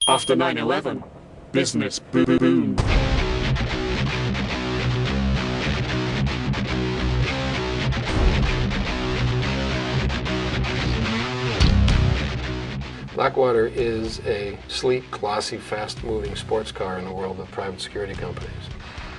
After 9/11, business boomed. Blackwater is a sleek, glossy, fast-moving sports car in the world of private security companies.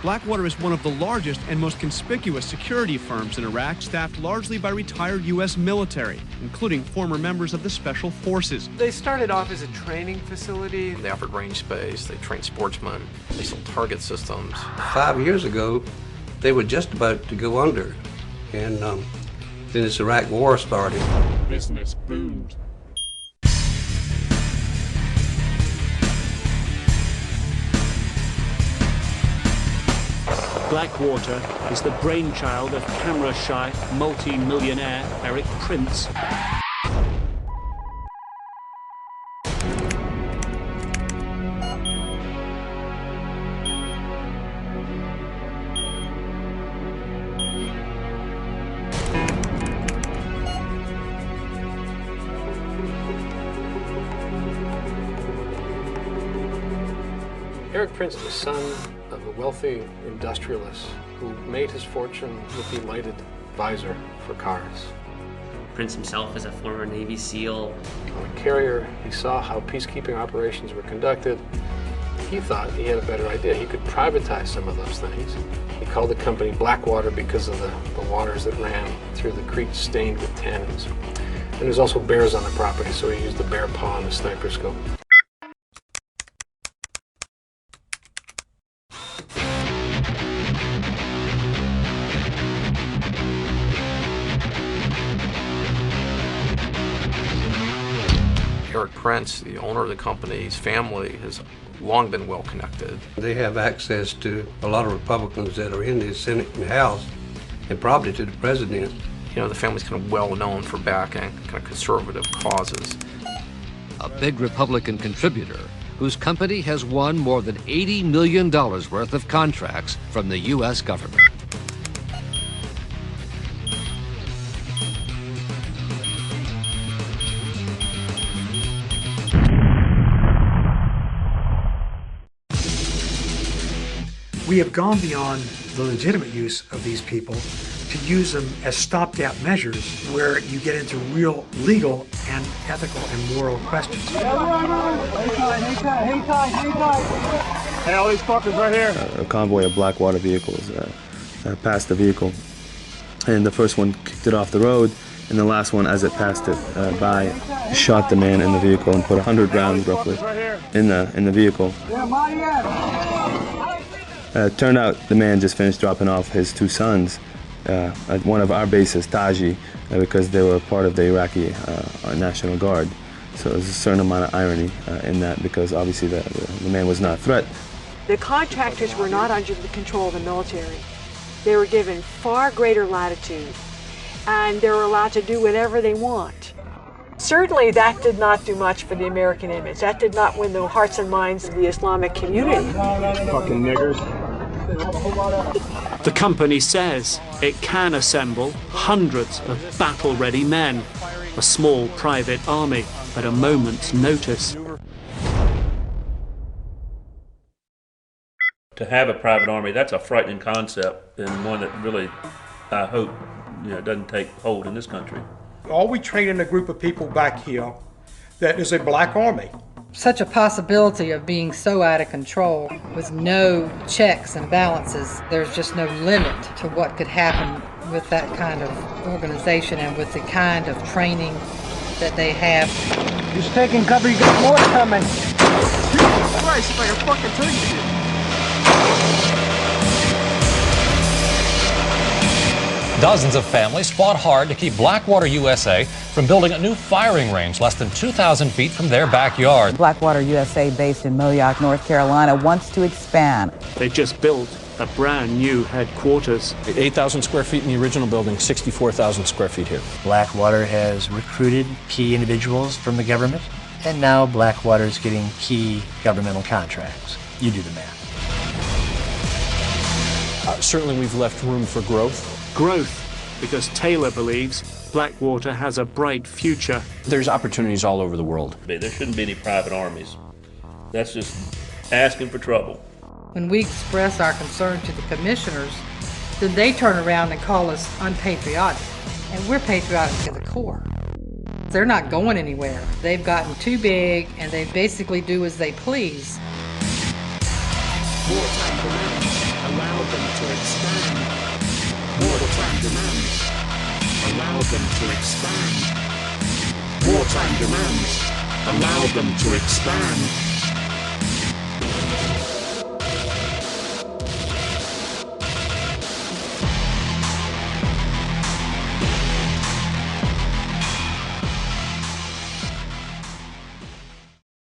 Blackwater is one of the largest and most conspicuous security firms in Iraq, staffed largely by retired U.S. military, including former members of the Special Forces. They started off as a training facility. They offered range space, they trained sportsmen, they sold target systems. 5 years ago, they were just about to go under, and then this Iraq war started. Business boomed. Blackwater is the brainchild of camera-shy, multi-millionaire Eric Prince. Eric Prince is the son of a wealthy industrialist who made his fortune with the lighted visor for cars. Prince himself is a former Navy SEAL. On a carrier, he saw how peacekeeping operations were conducted. He thought he had a better idea. He could privatize some of those things. He called the company Blackwater because of the waters that ran through the creek stained with tannins. And there's also bears on the property, so he used the bear paw and the sniper scope. Eric Prince, the owner of the company's family, has long been well connected. They have access to a lot of Republicans that are in the Senate and the House, and probably to the president. You know, the family's kind of well known for backing kind of conservative causes. A big Republican contributor whose company has won more than $80 million worth of contracts from the U.S. government. We have gone beyond the legitimate use of these people to use them as stopgap measures where you get into real legal and ethical and moral questions. Hey, all these fuckers right here. A convoy of Blackwater vehicles passed the vehicle, and the first one kicked it off the road, and the last one, as it passed it by, shot the man in the vehicle and put 100 rounds roughly in the vehicle. Turned out the man just finished dropping off his two sons at one of our bases, Taji, because they were part of the Iraqi National Guard. So there's a certain amount of irony in that, because obviously the man was not a threat. The contractors were not under the control of the military. They were given far greater latitude, and they were allowed to do whatever they want. Certainly that did not do much for the American image. That did not win the hearts and minds of the Islamic community. Fucking niggers. The company says it can assemble hundreds of battle-ready men, a small private army at a moment's notice. To have a private army, that's a frightening concept, and one that really, I hope, doesn't take hold in this country. All we train in a group of people back here that is a black army. Such a possibility of being so out of control with no checks and balances, there's just no limit to what could happen with that kind of organization and with the kind of training that they have. Just taking cover, you got more coming. Jesus Christ, if I can fucking tell you. Dozens of families fought hard to keep Blackwater, USA from building a new firing range less than 2,000 feet from their backyard. Blackwater, USA, based in Moyock, North Carolina, wants to expand. They just built a brand new headquarters. 8,000 square feet in the original building, 64,000 square feet here. Blackwater has recruited key individuals from the government, and now Blackwater is getting key governmental contracts. You do the math. Certainly we've left room for growth. Growth, because Taylor believes Blackwater has a bright future. There's opportunities all over the world. There shouldn't be any private armies. That's just asking for trouble. When we express our concern to the commissioners, then they turn around and call us unpatriotic. And we're patriotic to the core. They're not going anywhere. They've gotten too big and they basically do as they please. Wartime demands allow them to expand. Wartime demands allow them to expand. Wartime demands allow them to expand.